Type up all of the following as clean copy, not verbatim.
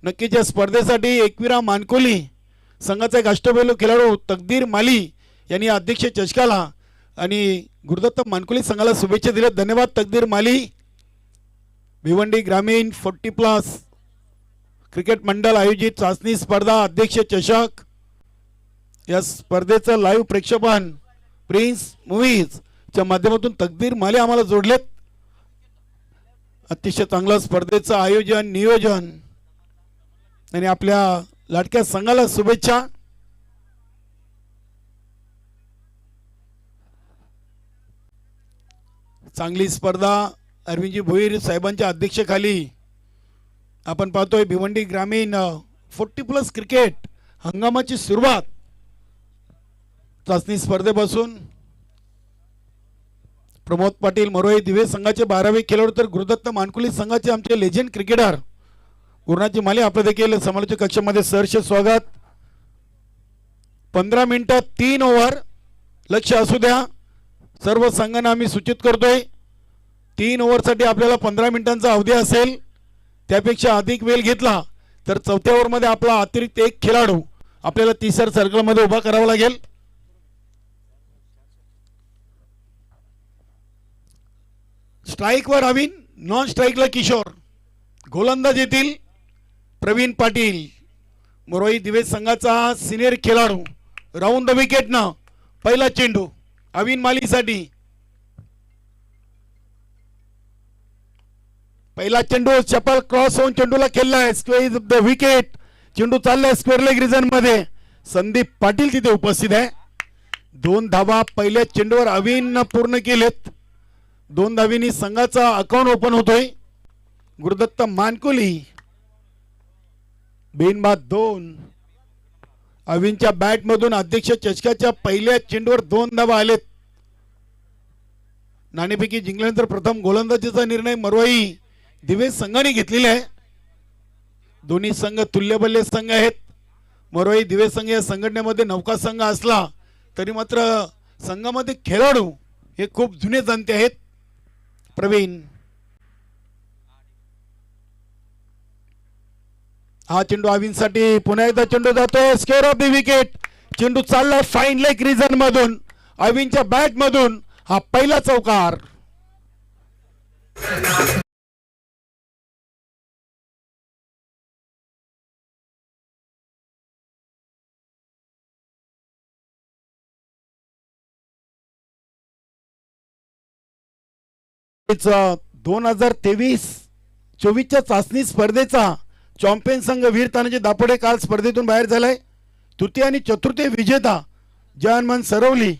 नक्कीच या स्पर्धेसाठी एकविरा मानकोली संघाचा एक अष्टपैलू खेळाडू तकदीर माली यांनी अध्यक्ष चषकाला आणि गुरुदत्त मानकोली संघाला शुभेच्छा दिल्या. धन्यवाद तकदीर माली. भिवंडी ग्रामीण 40+ क्रिकेट मंडळ आयोजित चाचणी स्पर्धा अध्यक्ष चषक या स्पर्धेचं लाईव्ह प्रेक्षेपण प्रिन्स मूवीज च्या माध्यमातून तकदीर माली आम्हाला जोडलेत. अतिशय चांगलं स्पर्धेचं आयोजन नियोजन आणि आपल्या लाडक्या संघाला शुभेच्छा. चांगली स्पर्धा अरविंदजी भोईर साहेबांच्या अध्यक्षतेखाली आपण पाहतोय. भिवंडी ग्रामीण 40+ क्रिकेट हंगामाची सुरुवात चाचणी स्पर्धेपासून. प्रमोद पाटील मरोई दिवे संघाचे 12वे खेळाडू तर गुरुदत्त मानकुली संघाचे आमचे लेजेंड क्रिकेटर गुरुनाथजी माले आपलं देखील समालोचक कक्षामध्ये सहर्ष स्वागत. 15 मिनिटं 3 ओव्हर लक्ष असू द्या. सर्व संघांना आम्ही सूचित करतोय 3 ओव्हरसाठी आपल्याला 15 मिनिटांचा अवधी असेल. त्यापेक्षा अधिक वेळ घेतला तर चौथ्या ओव्हरमध्ये आपला अतिरिक्त एक खेळाडू आपल्याला तिसऱ्या सर्कलमध्ये उभा करावा लागेल. स्ट्राईकवर अविन, नॉन स्ट्राईकला किशोर. गोलंदाज येथील प्रवीण पाटील मोरोई दिवे संघाचा सिनियर खेळाडू. राऊंड द विकेटनं पहिला चेंडू अविन मालीसाठी. पहिला चेंडू चपल क्रॉस होऊन चेंडूला खेळलाय स्क्वेअर द विकेट. चेंडू चाललाय स्क्वेअर लेग रिजन मध्ये. संदीप पाटील तिथे उपस्थित आहे. 2 धावा पहिल्या चेंडूवर अविन पूर्ण केलेत. 2 धावींनी संघाचा अकाउंट ओपन होतोय. गुरुदत्त मानकुली बिनबाद 2. अविनच्या बॅट मधून अध्यक्ष चषकाच्या पहिल्या चेंडूवर 2 धावा आलेत. नाणेफेकी जिंकल्यानंतर प्रथम गोलंदाजीचा निर्णय मरोई दिवे संघाने घेतलेला आहे. दोन्ही संघ तुल्यबल्य संघ आहेत. मरोई दिवे संघ या संघटनेमध्ये नौका संघ असला तरी मात्र संघामध्ये खेळाडू हे खूप जुने जाणते आहेत. प्रवीण हा चेंडू अविनसाठी पुन्हा एकदा चेंडू जातोय स्क्वेअर ऑफ द विकेट. चेंडू चालला फाईन लेग रिजन मधून अविनच्या बॅट मधून हा पहिला चौकार. चा 2023-24च्या चाचणी स्पर्धेचा चॅम्पियन संघ वीर तानाजी दापोडे काल स्पर्धेतून बाहेर झालाय. तृतीय आणि चतुर्थ विजेता जयनमन सरवली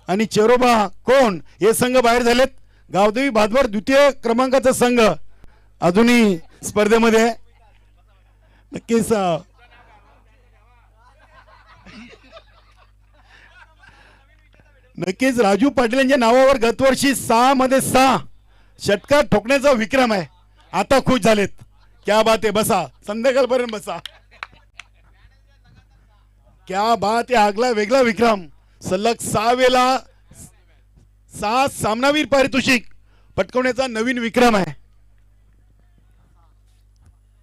आणि चेरोबा कोण हे संघ बाहेर झालेत. गावदेवी भादवर द्वितीय क्रमांकाचा संघ अजूनही स्पर्धेमध्ये आहे. नक्कीच नक्कीच राजू पाटील यांच्या नावावर गतवर्षी 6 मध्ये 6 षटकार ठोकण्याचा विक्रम आहे. आता खुश झालेत. क्या बात आहे. बसा संध्याकाळपर्यंत बसा. क्या बात आहे. आगला वेगळा विक्रम. सलग 6 वेळा 6 सामनावीर पारितोषिक पटकवण्याचा नवीन विक्रम आहे.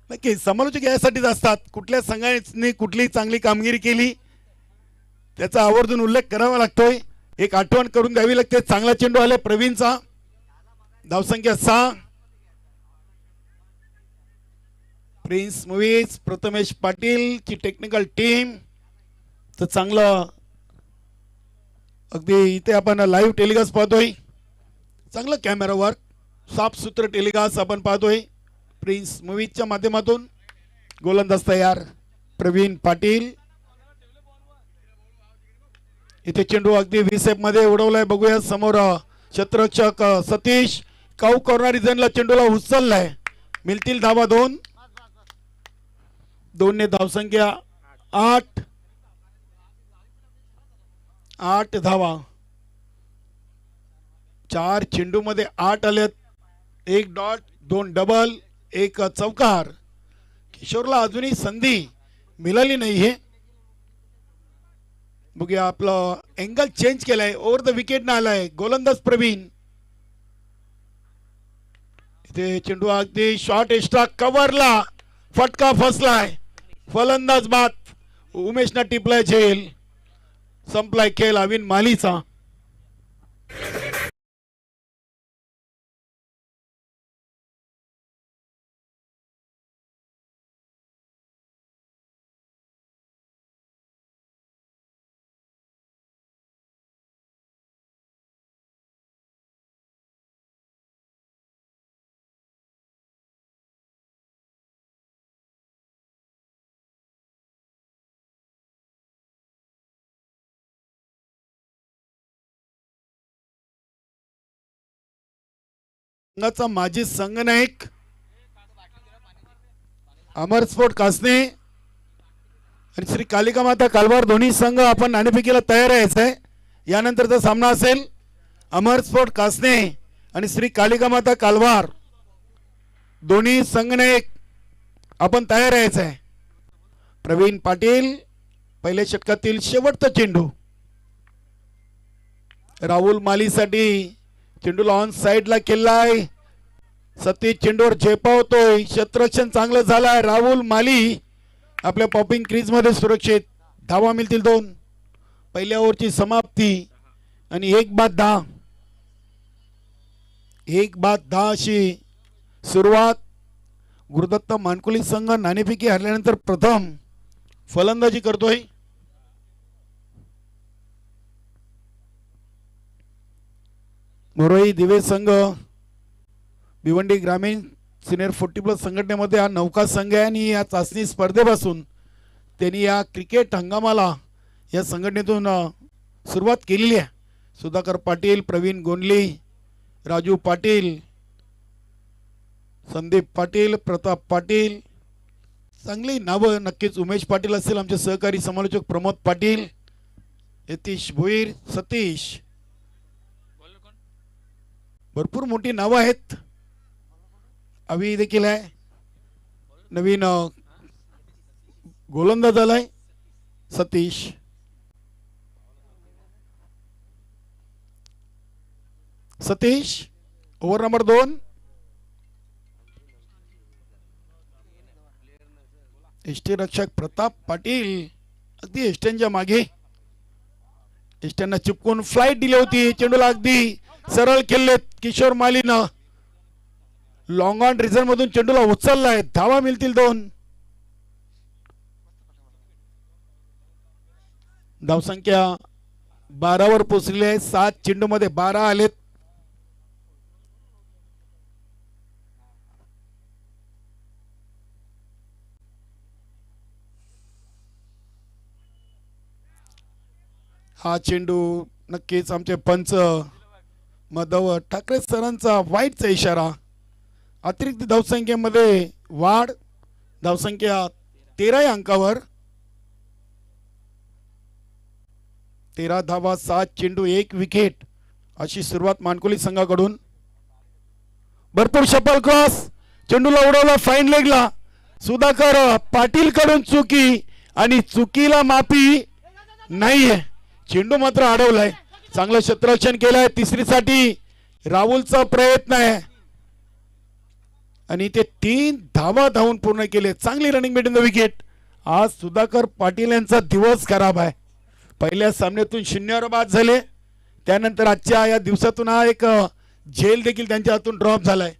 नक्की समालोचक यासाठीच असतात. कुठल्या संघाने कुठली चांगली कामगिरी केली त्याचा आवर्जून उल्लेख करावा लागतोय. एक आठवण करून द्यावी लागते. चांगला चेंडू आले प्रवीणचा. धावसंख्या 6. प्रिन्स मूवीज प्रथमेश पाटील ची टेक्निकल टीम तर चांगलं अगदी इथे आपण लाईव्ह टेलिकास्ट पाहतोय. चांगलं कॅमेरा वर्क साफसूत्र टेलिकास्ट आपण पाहतोय प्रिन्स मूवीजच्या माध्यमातून. गोलंदाज तयार प्रवीण पाटील. इथे चेंडू अगदी व्हीसेप मध्ये उडवलाय. बघूया समोर क्षेत्ररक्षक सतीश काऊ कॉर्नर रिजनला चेंडूला उचललाय. मिळतील धावा 2. 2 ने धावसंख्या 8. 8 धावा. 4 चेंडू मध्ये 8 आलेत. 1 डॉट 2 डबल 1 चौकार. किशोरला अजूनही संधी मिळाली नाहीये. बघूया आपलं अँगल चेंज केलाय. ओव्हर द विकेट न आलाय गोलंदाज प्रवीण. इथे चेंडू अगदी शॉर्ट एक्स्ट्रा कव्हरला फटका फसलाय, फलंदाज बाद. उमेशना टिपलाय झेल. संपलाय खेळ अविन मालीचा. संघाचा माजी संघनायक अमर स्पोर्ट कासने आणि श्री कालिका माता कालवार दोन्ही संघ आपण नाणेफेकीला तयार आहे. यानंतरचा सामना असेल अमर स्पोर्ट कासने आणि श्री कालिका माता कालवार दोन्ही संघनायक आपण तयार आहे. प्रवीण पाटील पहिल्या षटकातील शेवटचा चेंडू. राहुल मालीसाठी चेंडूला ऑन साइडला केलाय. सतीश चेंडूवर झेपावतोय. क्षेत्ररक्षण चांगलं झालंय. राहुल माली आपल्या पॉपिंग क्रीज मध्ये सुरक्षित. धावा मिळतील 2. पहिल्या ओव्हरची समाप्ती आणि 1-10. 1-10 अशी सुरुवात. गुरुदत्त मानकुली संघ नाणेफेकी हरल्यानंतर प्रथम फलंदाजी करतोय. मोरोई दिवे संघ भिवंडी ग्रामीण सिनियर 40+ संघटनेमध्ये हा नौका संघ आहे आणि या चाचणी स्पर्धेपासून त्यांनी या क्रिकेट हंगामाला या संघटनेतून सुरुवात केलेली आहे. सुधाकर पाटील, प्रवीण गोंडली, राजू पाटील, संदीप पाटील, प्रताप पाटील, चांगली नावं नक्कीच. उमेश पाटील असेल, आमचे सहकारी समालोचक प्रमोद पाटील, यतीश भोईर, सतीश, भरपूर मोठी नावं आहेत. अवी देखील आहे. नवीन गोलंदाज आलाय Satish. Satish over number 2. ST रक्षक प्रताप पाटील अगदी एसट्यांच्या मागे. एसट्यांना चिपकून फ्लाइट दिली होती. चेंडूला अगदी सरळ खेळलेत किशोर मालीनं. लॉंग ऑन रिझर्व मधून चेंडूला उचललाय. धावा मिळतील 2. धावसंख्या 12 वर पोहोचलेली आहे. 7 चेंडू मध्ये 12 आलेत. हा चेंडू नक्कीच आमचे पंच माधव ठाकरे सरांचा वाईटचा इशारा. अतिरिक्त धावसंख्येमध्ये वाढ. धावसंख्या 13 या अंकावर. 13 धावा, 7 चेंडू, 1 विकेट अशी सुरुवात मानकोली संघाकडून. भरपूर शपल क्रॉस. चेंडूला उडवला फाईन लेगला. सुधाकर पाटील कडून चुकी आणि चुकीला माफी नाहीये. चेंडू मात्र अडवलाय. चांगलं क्षेत्ररक्षण केलंय. तिसरीसाठी राहुलचा प्रयत्न आहे आणि ते 3 धावा धावून पूर्ण केले. चांगली रनिंग मिळून द विकेट. आज सुधाकर पाटील यांचा दिवस खराब आहे. पहिल्या सामन्यातून 0 बाद झाले. त्यानंतर आजच्या या दिवसातून हा एक झेल देखील त्यांच्या हातून ड्रॉप झालाय.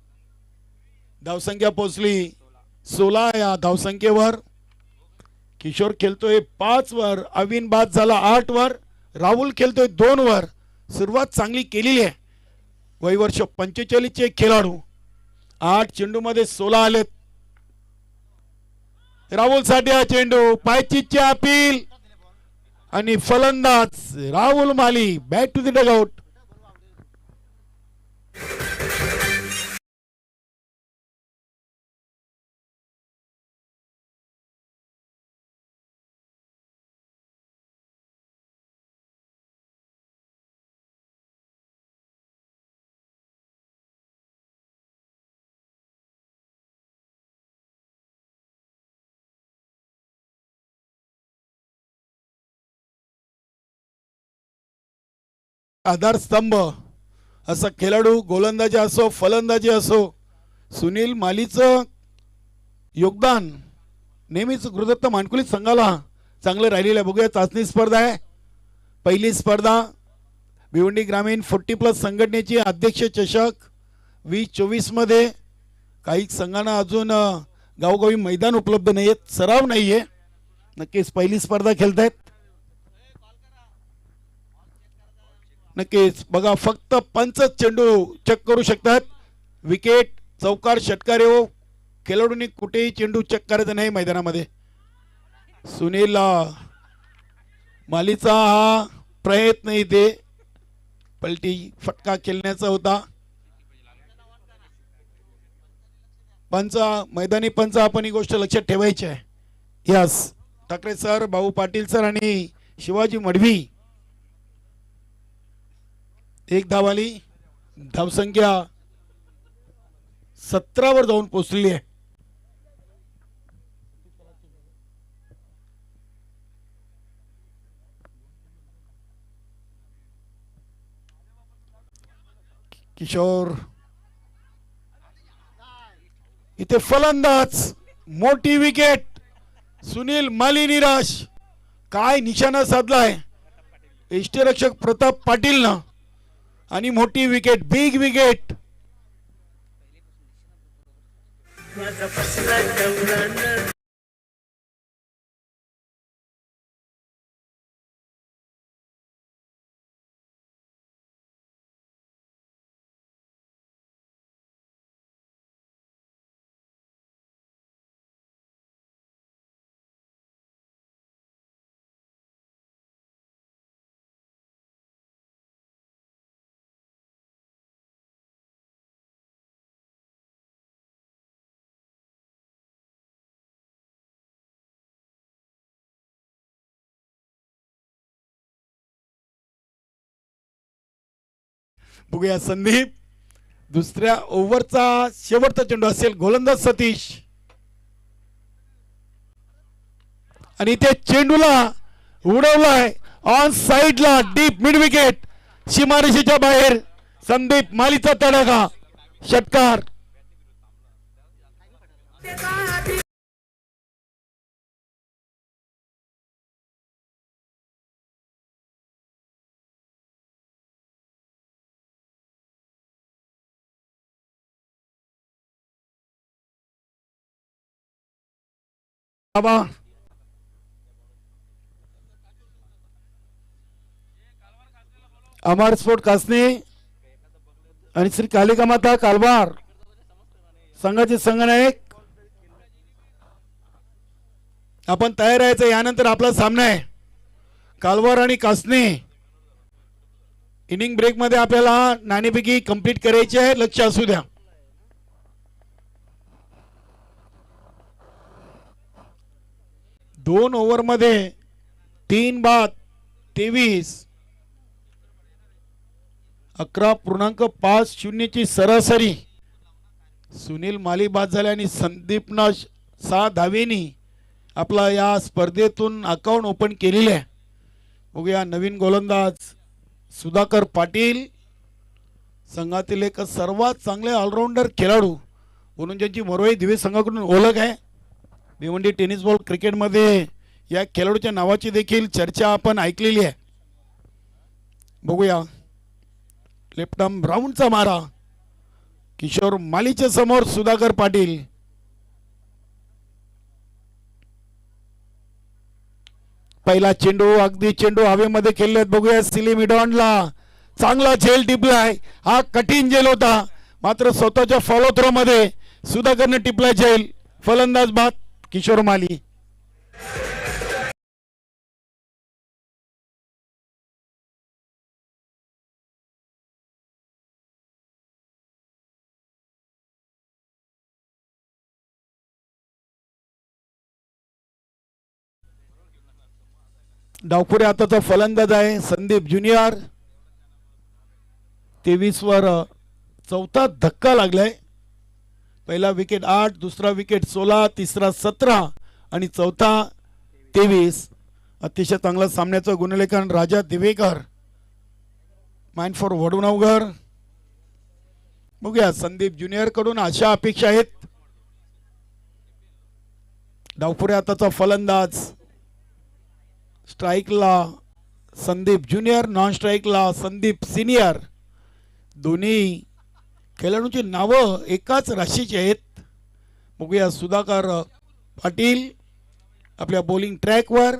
धावसंख्या पोहोचली 16 या धावसंख्येवर. किशोर खेळतोय 5 वर. अविन बाद झाला 8 वर. राहुल खेळतोय 2 वर. सुरुवात चांगली केलेली आहे. वयवर्ष 45 चे खेळाडू. 8 चेंडू मध्ये 16 आलेत. राहुल साठी हा चेंडू. पायचीतचे अपील आणि फलंदाज राहुल माली बॅक टू द डगआउट. आधारस्तंभ असा खेळाडू गोलंदाजी असो फलंदाजी असो सुनील मालीचं योगदान नेहमीच गुरुदत्त मानकुली संघाला चांगलं राहिलेलं आहे. बघूया चाचणी स्पर्धा आहे. पहिली स्पर्धा भिवंडी ग्रामीण 40+ संघटनेची अध्यक्ष चषक 2024 मध्ये काही संघांना अजून गावोगावी मैदान उपलब्ध नाही आहेत, सराव नाही आहे. नक्कीच पहिली स्पर्धा खेळतायत. नक्कीच बघा फक्त पंच चेंडू चेक करू शकतात. विकेट चौकार षटकार येऊ खेळाडूंनी कुठेही चेंडू चेक करायचा नाही मैदानामध्ये. सुनील मालीचा हा प्रयत्न इथे पलटी फटका खेळण्याचा होता. पंच मैदानी पंच आपण ही गोष्ट लक्षात ठेवायची आहे. यस ठाकरे सर, भाऊ पाटील सर आणि शिवाजी मडवी. एक धाव आली. धावसंख्या 17 वर जाऊन पोहोचली आहे. किशोर इथे फलंदाज मोठी विकेट. सुनील माली निराश. काय निशाणा साधलाय यष्टीरक्षक प्रताप पाटील ना आणि मोठी विकेट, बिग विकेट. बघूया संदीप दुसऱ्या ओव्हरचा शेवटचा चेंडू असेल. गोलंदाज सतीश आणि ते चेंडूला उडवलाय ऑन साइडला डीप मिड विकेट. सीमारेषेच्या बाहेर संदीप मालीचा तडाखा षटकार. अमर स्पोर्ट कासने आणि श्री कालिका माता कालवार संघाचे संघनायक आपण तयार राहायचं. यानंतर आपला सामना आहे कालवार आणि कासने. इनिंग ब्रेक मध्ये आपल्याला नाणेफेकी कंप्लीट करायची आहे, लक्ष असू द्या. दोन ओव्हर मध्ये 3 बाद 23 11.50 ची सरासरी. सुनील माली बाद झाले आणि संदीपना 6 धावेनी आपला या स्पर्धेतून अकाउंट ओपन केलेले आहे. बघूया नवीन गोलंदाज सुधाकर पाटील संघातील एक सर्वात चांगले ऑलराऊंडर खेळाडू म्हणून ज्यांची मोरवाई दिवे संघाकडून ओळख आहे. भिवंडी टेनिस बॉल क्रिकेटमध्ये या खेळाडूच्या नावाची देखील चर्चा आपण ऐकलेली आहे. बघूया लेफ्ट आर्म राऊंडचा मारा किशोर मालीच्या समोर सुधाकर पाटील. पहिला चेंडू अगदी चेंडू हवेमध्ये खेळलेत. बघूया सिली मिडॉनला चांगला झेल टिपलाय. हा कठीण झेल होता मात्र स्वतःच्या फॉलो थ्रो मध्ये सुधाकरने टिपलाय झेल. फलंदाज बाद किशोर माली. डावपुरे आताचा फलंदाज आहे संदीप ज्युनियर. 23 वर चौथा धक्का लागलाय. पहिला विकेट 8, दुसरा विकेट 16, तिसरा 17 आणि चौथा 23. अतिशय चांगला सामन्याचा गुणलेखन राजा दिवेकर माइंड फॉर वडुनवगर. बघूया संदीप ज्युनियर कडून अशा अपेक्षा आहेत डावपुरे हाताचा फलंदाज, स्ट्राईकला संदीप ज्युनियर, नॉन स्ट्राईकला संदीप सिनियर. दोन्ही खेळाडूंची नावं एकाच राशीची आहेत. बघूया सुधाकर पाटील आपल्या बॉलिंग ट्रॅकवर.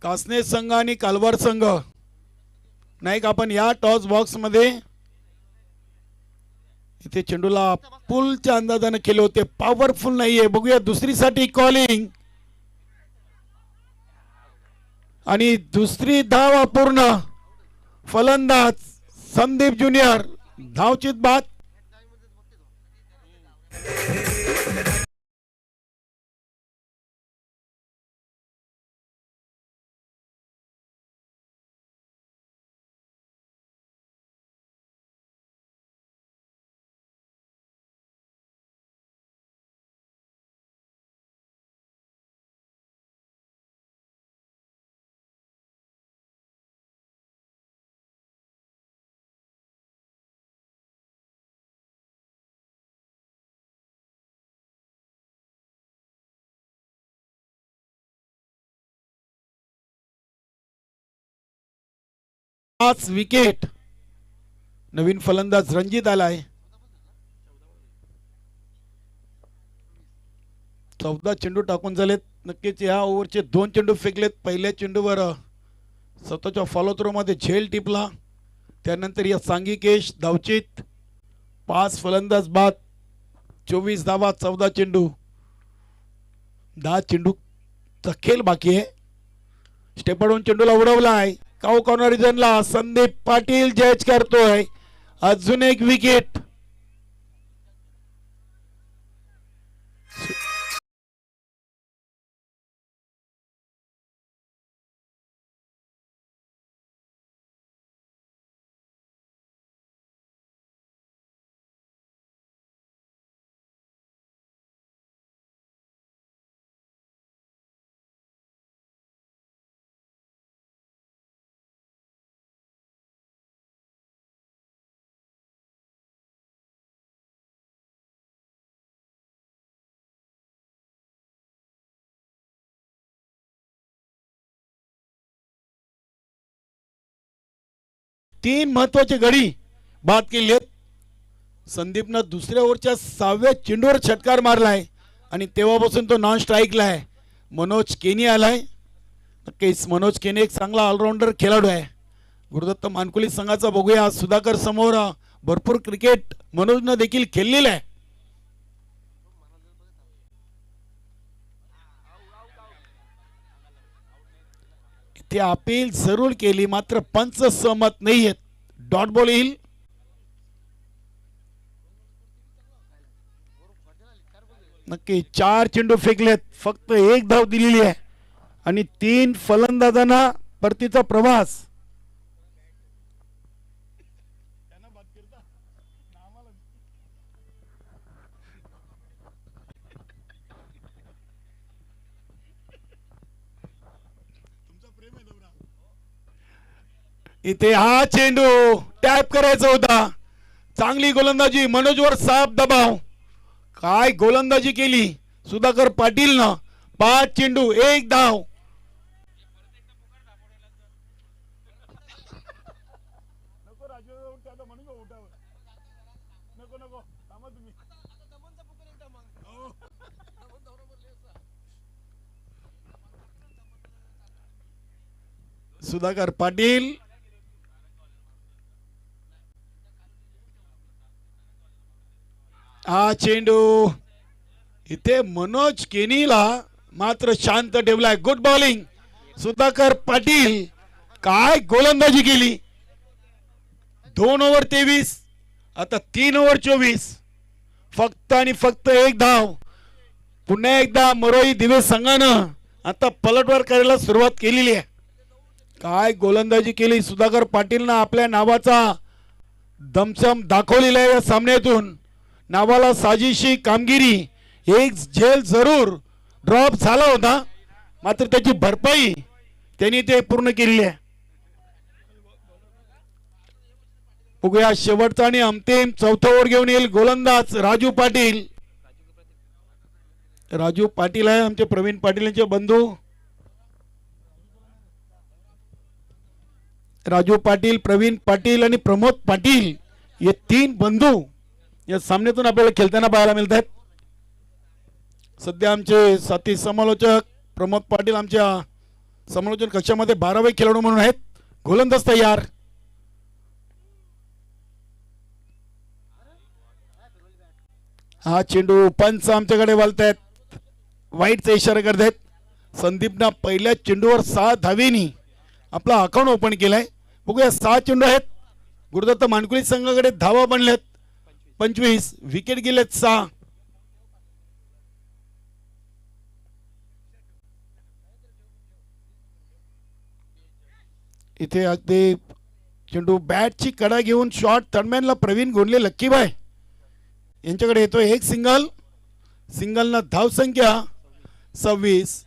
कासने संघ आणि कालवार संघ नाईक आपण या टॉस बॉक्स मध्ये इथे चेंडूला पुलच्या अंदाजाने केले होते, पॉवरफुल नाहीये. बघूया दुसरीसाठी कॉलिंग आणि दुसरी धाव अपूर्ण. फलंदाज संदीप ज्युनियर, धावचित बाद. पाच विकेट. नवीन फलंदाज रणजित आलाय. 14 चेंडू टाकून झालेत. नक्कीच या ओव्हरचे 2 चेंडू फेकलेत. पहिल्या चेंडूवर स्वतःच्या फॉलो थ्रो मध्ये झेल टिपला. त्यानंतर या सांघिकेश धावचित. 5 फलंदाज बाद, 24 धावा, 14 चेंडू. 10 चेंडूचा खेळ बाकी आहे. स्टेपडून चेंडूला उडवलाय. काऊ कॉर्नर रिजनला संदीप पाटील जज करतोय. अजून एक विकेट. तीन महत्वाचे गडी बाद केले. संदीपनं दुसऱ्या ओव्हरच्या 6व्या चेंडूवर षटकार मारलाय आणि तेव्हापासून तो नॉन स्ट्राईकला आहे. मनोज केनी आलाय. नक्कीच मनोज केनी एक चांगला ऑलराऊंडर खेळाडू आहे. गुरुदत्त मानकुली संघाचा बघूया. सुधाकर समोर भरपूर क्रिकेट मनोजनं देखील खेळलेलं आहे. ते अपील जरूर केली मात्र पंच सहमत नाही आहेत. डॉट बॉल येईल. नक्की 4 चेंडू फेकलेत, फक्त 1 धाव दिलेली आहे आणि 3 फलंदाजांना परतीचा प्रवास. इथे हा चेंडू टॅप करायचा होता. चांगली गोलंदाजी, मनोजवर साफ दबाव. काय गोलंदाजी केली सुधाकर पाटील न. 5 चेंडू 1 धाव. सुधाकर पाटील हा चेंडू इथे मनोज केनीला मात्र शांत ठेवलाय. Good bowling Sudhakar Patil. काय गोलंदाजी केली. 2 ओव्हर 23, आता 3 ओव्हर 24, फक्त आणि फक्त 1 धाव. पुन्हा एकदा मरोई दिवे संघानं आता पलटवार करायला सुरुवात केलेली आहे. काय गोलंदाजी केली सुधाकर पाटीलनं. आपल्या नावाचा दमछम दाखवलेला आहे या सामन्यातून. नावाला साजिशी कामगिरी. एक झेल जरूर ड्रॉप झाला होता मात्र त्याची भरपाई त्यांनी ते पूर्ण केलेली आहे. बघूया शेवटचा आणि अंतिम चौथा ओव्हर घेऊन येईल गोलंदाज राजू पाटील. राजू पाटील आहे आमचे प्रवीण पाटील यांचे बंधू. राजू पाटील, प्रवीण पाटील आणि प्रमोद पाटील हे तीन बंधू या सामन्यातून आपल्याला खेळताना पाहायला मिळत आहेत. सध्या आमचे साथी समालोचक प्रमोद पाटील आमच्या समालोचन कक्षामध्ये 12वे खेळाडू म्हणून आहेत. गोलंदाज तयार. हा चेंडू पंच आमच्याकडे वळतायत, वाईटचा इशारा करतायत. संदीपना पहिल्या चेंडूवर 6 धावेनी आपला अकाउंट ओपन केलाय. बघूया 6 चेंडू आहेत. गुरुदत्त मानकुली संघाकडे धावा बनल्यात 25, विकेट गेलेत 6. इथे अगदी चेंडू बॅटची कडा घेऊन शॉट थर्डमॅनला प्रवीण गोंडले लक्कीबाय यांच्याकडे येतोय. एक सिंगल, सिंगलनं धाव संख्या 26.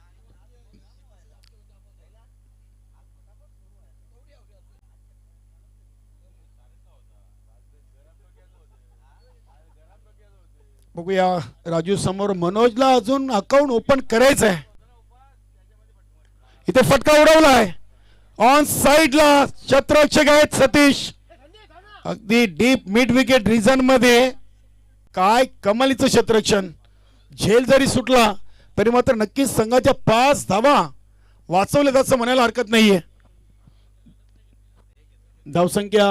बघूया राजू समोर मनोजला अजून अकाउंट ओपन करायचं आहे. इथे फटका उडवलाय ऑन साइडला. क्षेत्ररक्षक आहेत सतीश, अगदी डीप मिड विकेट रिजन मध्ये. काय कमालीचं क्षेत्ररक्षण. झेल जरी सुटला तरी मात्र नक्कीच संघाच्या 5 धावा वाचवल्यात असं म्हणायला हरकत नाहीये. धावसंख्या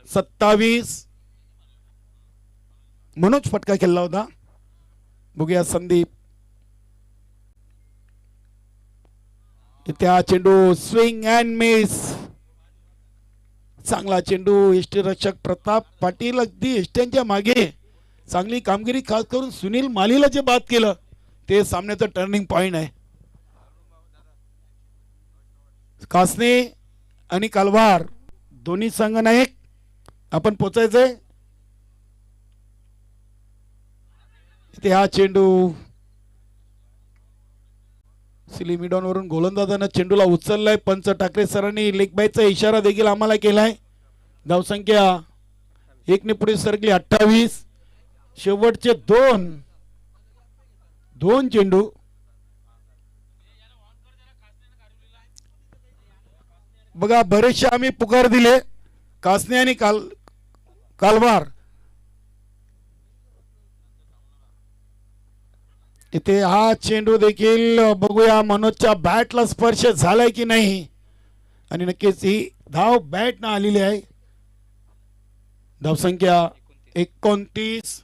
27. मनोज फटका खेळला होता. बघूया संदीप. इथे चेंडू स्विंग अँड मिस. चांगला चेंडू. यष्टीरक्षक प्रताप पाटील अगदी यष्ट्यांच्या मागे चांगली कामगिरी, खास करून सुनील मालीला जे बाद केलं ते सामन्याचं टर्निंग पॉइंट आहे. कासने आणि कालवार दोन्ही संघ नायक आपण पोचायचंय. इथे हा चेंडू सिलिमिडॉन वरून गोलंदाजानं चेंडूला उचललाय. पंच ठाकरे सरांनी लेग बायचा इशारा देखील आम्हाला केलाय. धावसंख्या 1 ने पुढे सरकली 28. शेवटचे दोन चेंडू. बघा बरेचसे आम्ही पुकार दिले. कासने आणि कालवार. इथे हा चेंडू देखील बघूया मनोजच्या बॅटला स्पर्श झालाय की नाही. आणि नक्कीच ही धाव बॅट न आलेली आहे. धावसंख्या 29.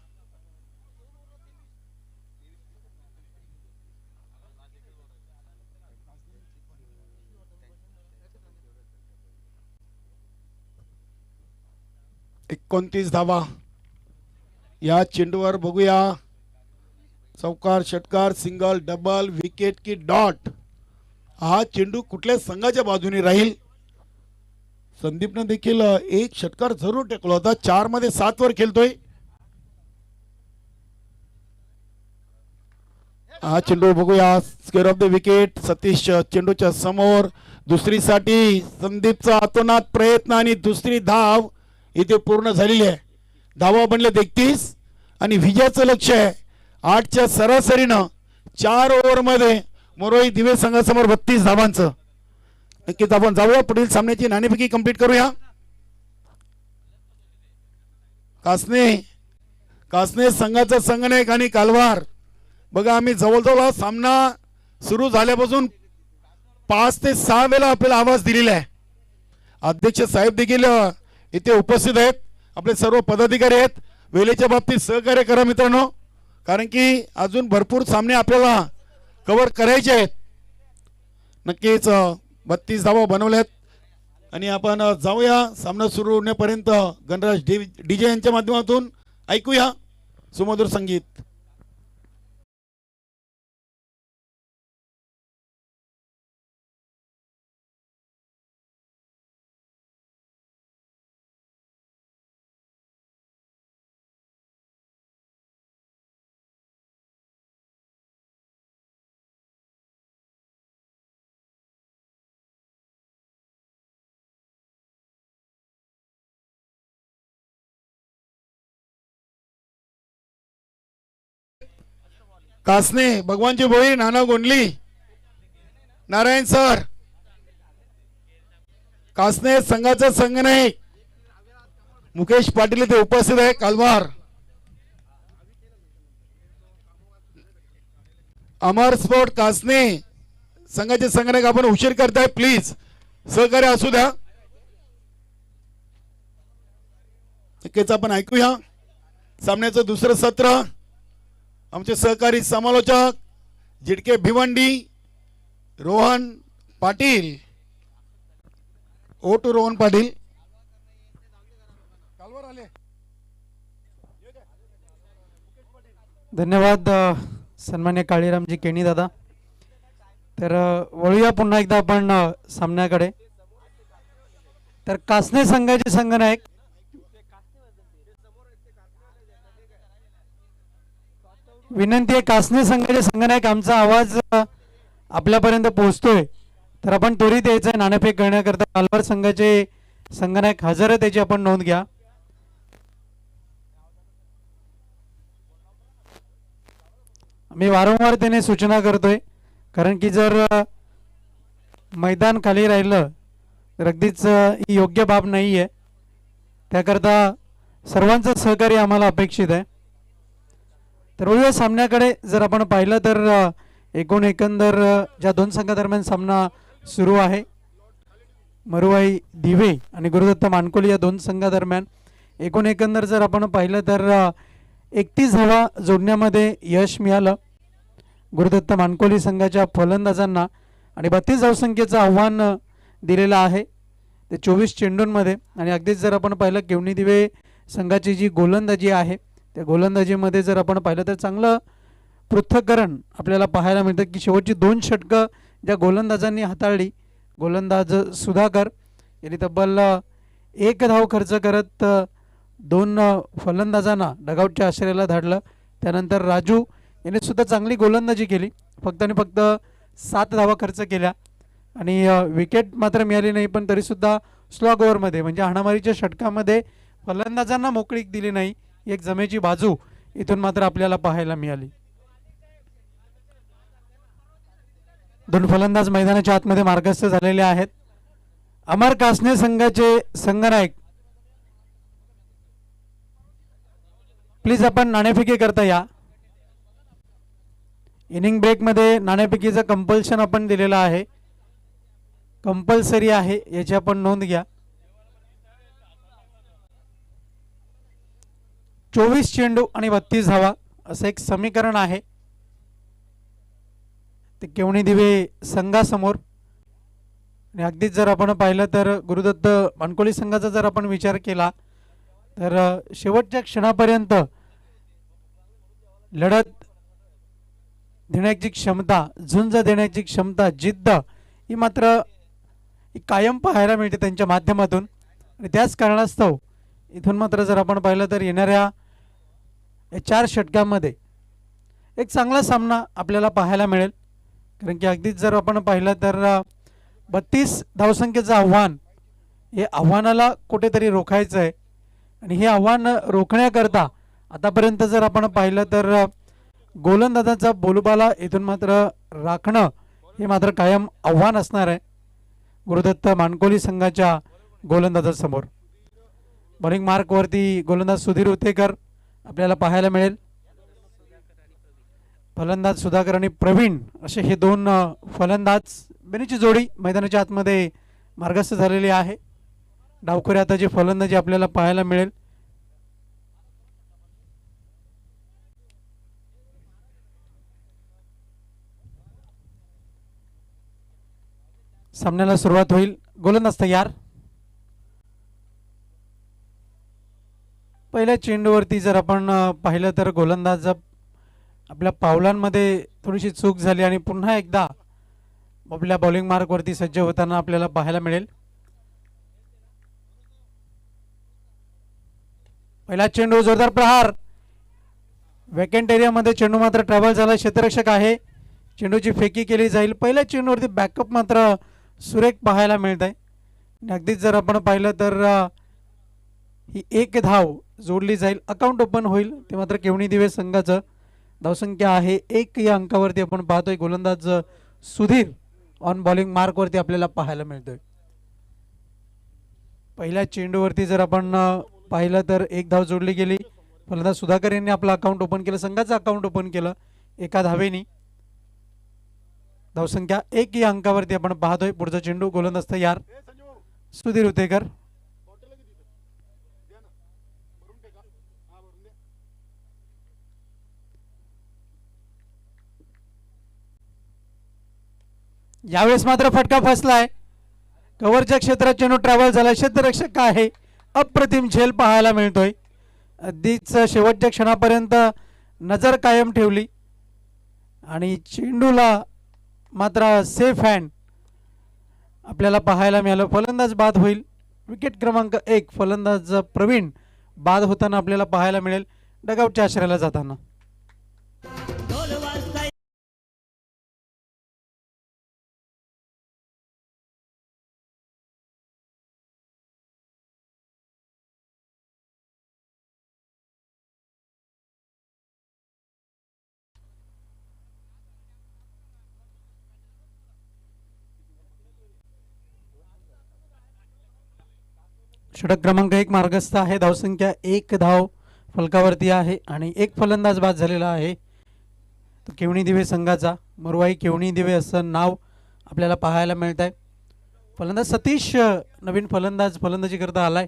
धावा या चेंडूवर. बघूया चौकार, षटकार, सिंगल, डबल, विकेट की डॉट. हा चेंडू कुठल्या संघाच्या बाजूने राहील. संदीपने देखील एक षटकार जरूर टेकला होता. 4 मध्ये 7 वर खेळतोय. हा चेंडू बघूया square of the wicket. Satish चेंडूच्या समोर. दुसरीसाठी संदीपचा अतोनात प्रयत्न आणि दुसरी धाव इथे पूर्ण झालेली आहे. धावा बनले 31 आणि विजयाचं लक्ष आहे 8च्या सरासरीनं 4 ओव्हर मध्ये मोरोई दिवे संघासमोर 32 धावांचं. नक्कीच आपण जाऊया पुढील सामन्याची नाणेफेकी कंप्लीट करूया. कासने संघाचा संघनायक आणि कालवार. बघा आम्ही जवळजवळ हा सामना सुरू झाल्यापासून 5 ते 6 वेळा आपल्याला आवाज दिलेला आहे. अध्यक्ष साहेब देखील इथे उपस्थित आहेत. आपले सर्व पदाधिकारी आहेत. वेळेच्या बाबतीत सहकार्य करा मित्रांनो, कारण की अजून भरपूर सामने आपल्याला कव्हर करायचे आहेत. नक्कीच 32 धावा बनवल्यात आणि आपण जाऊया सामना सुरू होण्यापर्यंत गणराज डीजे यांच्या माध्यमातून ऐकूया सुमधुर संगीत. कासने भगवानची भोई नाना गोंडली नारायण सर कासने संघाचा संघनायक मुकेश पाटील इथे उपस्थित आहे कालवार अमर स्पोर्ट कासने संघाचे संघनायक आपण उशीर करताय प्लीज सहकार्य असू द्या नक्कीच आपण ऐकूया सामन्याचं दुसरं सत्र आमचे सहकारी समालोचक जिडके भिवंडी रोहन पाटील ओ टू रोहन पाटील धन्यवाद सन्मान्य काळीरामजी केणी दादा. तर वळूया पुन्हा एकदा आपण सामन्याकडे. तर कासने संघाचे संघनायक विनंती आहे कासने संघाचे संघनायक आमचा आवाज आपल्यापर्यंत पोहोचतोय तर आपण त्वरित यायचं नाणेफेक करण्याकरता कालवार संघाचे संघनायक हजर आहे त्याची आपण नोंद घ्या. मी वारंवार त्याने सूचना करतोय कारण की जर मैदान खाली राहिलं तर अगदीच ही योग्य बाब नाही आहे. त्याकरता सर्वांचं सहकार्य आम्हाला अपेक्षित आहे. तर वळूया सामन्याकडे. जर आपण पाहिलं तर एकंदर ज्या दोन संघादरम्यान सामना सुरू आहे मरुवाई दिवे आणि गुरुदत्त मानकोली या दोन संघादरम्यान एकंदर जर आपण पाहिलं तर 31 धावा जोडण्यामध्ये यश मिळालं गुरुदत्त मानकोली संघाच्या फलंदाजांना आणि 32 धावसंख्येचं आव्हान दिलेलं आहे ते 24 चेंडूंमध्ये. आणि अगदीच जर आपण पाहिलं केवणी दिवे संघाची जी गोलंदाजी आहे त्या गोलंदाजीमध्ये जर आपण पाहिलं तर चांगलं पृथक्करण आपल्याला पाहायला मिळतं की शेवटची 2 षटकं ज्या गोलंदाजांनी हाताळली गोलंदाज सुधाकर यांनी तब्बल 1 धाव खर्च करत 2 फलंदाजांना डगआउटच्या आश्रयाला धाडलं. त्यानंतर राजू यांनी सुद्धा चांगली गोलंदाजी केली फक्त आणि फक्त 7 धावा खर्च केल्या आणि विकेट मात्र मिळाली नाही पण तरीसुद्धा स्लॉग ओव्हरमध्ये म्हणजे हाणामारीच्या षटकामध्ये फलंदाजांना मोकळीक दिली नाही. एक जमेची बाजू इथून मात्र आपल्याला पाहायला मिळाली. 2 फलंदाज मैदानाच्या आतमध्ये मार्गस्थ झालेले आहेत. अमर कासने संघाचे संघनायक प्लीज आपण नाणेफेकी करता या. इनिंग ब्रेकमध्ये नाणेफेकीचं कंपल्शन आपण दिलेलं आहे कंपल्सरी आहे याची आपण नोंद घ्या. 24 चेंडू आणि 32 धावा असं एक समीकरण आहे ते केवणी दिवे संघासमोर. आणि अगदीच जर आपण पाहिलं तर गुरुदत्त मानकोली संघाचा जर आपण विचार केला तर शेवटच्या क्षणापर्यंत लढत देण्याची क्षमता झुंज देण्याची क्षमता जिद्द ही मात्र कायम पाहायला मिळते त्यांच्या माध्यमातून. आणि त्याच कारणास्तव इथून मात्र जर आपण पाहिलं तर येणाऱ्या 4 षटकांमध्ये एक चांगला सामना आपल्याला पाहायला मिळेल कारण की अगदीच जर आपण पाहिलं तर 32 धावसंख्येचं आव्हान हे आव्हानाला कुठेतरी रोखायचं आहे. आणि हे आव्हान रोखण्याकरता आतापर्यंत जर आपण पाहिलं तर गोलंदाजाचा बोलबाला इथून मात्र राखणं हे मात्र कायम आव्हान असणार आहे गुरुदत्त मानकोली संघाच्या गोलंदाजासमोर. बॉलिंग मार्कवरती गोलंदाज सुधीर उतेकर आपल्याला पाहायला मिळेल. फलंदाज सुधाकर आणि प्रवीण असे हे 2 फलंदाज बेनीची जोडी मैदानाच्या आतमध्ये मार्गस्थ झालेली आहे. डावखुरी आता जी फलंदाजी आपल्याला पाहायला मिळेल. सामन्याला सुरुवात होईल. गोलंदाज तयार. पहिल्या चेंडूवरती जर आपण पाहिलं तर गोलंदाज आपल्या पावलांमध्ये थोडीशी चूक झाली आणि पुन्हा एकदा आपल्या बॉलिंग मार्कवरती सज्ज होताना आपल्याला पाहायला मिळेल. पहिला चेंडू जोरदार प्रहार वॅकंट एरियामध्ये चेंडू मात्र ट्रॅव्हल झाला. क्षेत्ररक्षक आहे चेंडूची फेकी केली जाईल. पहिल्या चेंडूवरती बॅकअप मात्र सुरेख पाहायला मिळत आहे. अगदीच जर आपण पाहिलं तर ही 1 धाव जोडली जाईल. अकाउंट ओपन होईल ते मात्र केवणी दिवे संघाचं धावसंख्या आहे 1 या अंकावरती आपण पाहतोय. गोलंदाज सुधीर ऑन बॉलिंग मार्कवरती आपल्याला पाहायला मिळतोय. पहिल्या चेंडूवरती जर आपण पाहिलं तर एक धाव जोडली गेली. फलंदाज सुधाकर यांनी आपलं अकाउंट ओपन केलं, संघाचं अकाउंट ओपन केलं एका धावेनी. धावसंख्या 1 या अंकावरती आपण पाहतोय. पुढचा चेंडू, गोलंदाज तयार, सुधीर उतेकर. यावेळेस मात्र फटका फसलाय. कव्हरच्या क्षेत्रात चेंडू ट्रॅव्हल झाला. क्षेत्ररक्षक आहे, अप्रतिम झेल पाहायला मिळतोय. अगदीच शेवटच्या क्षणापर्यंत नजर कायम ठेवली आणि चेंडूला मात्र सेफ हँड आपल्याला पाहायला मिळालं. फलंदाज बाद होईल. विकेट क्रमांक 1 फलंदाज प्रवीण बाद होताना आपल्याला पाहायला मिळेल डगआउटच्या आश्रयाला जाताना. षटक क्रमांक 1 मार्गस्थ आहे. धावसंख्या 1 धाव फलकावरती आहे आणि 1 फलंदाज बाद झालेला आहे. केवणी दिवे संघाचा, मरुवाई केवणी दिवे असं नाव आपल्याला पाहायला मिळत आहे. फलंदाज सतीश नवीन फलंदाजी करता आलाय.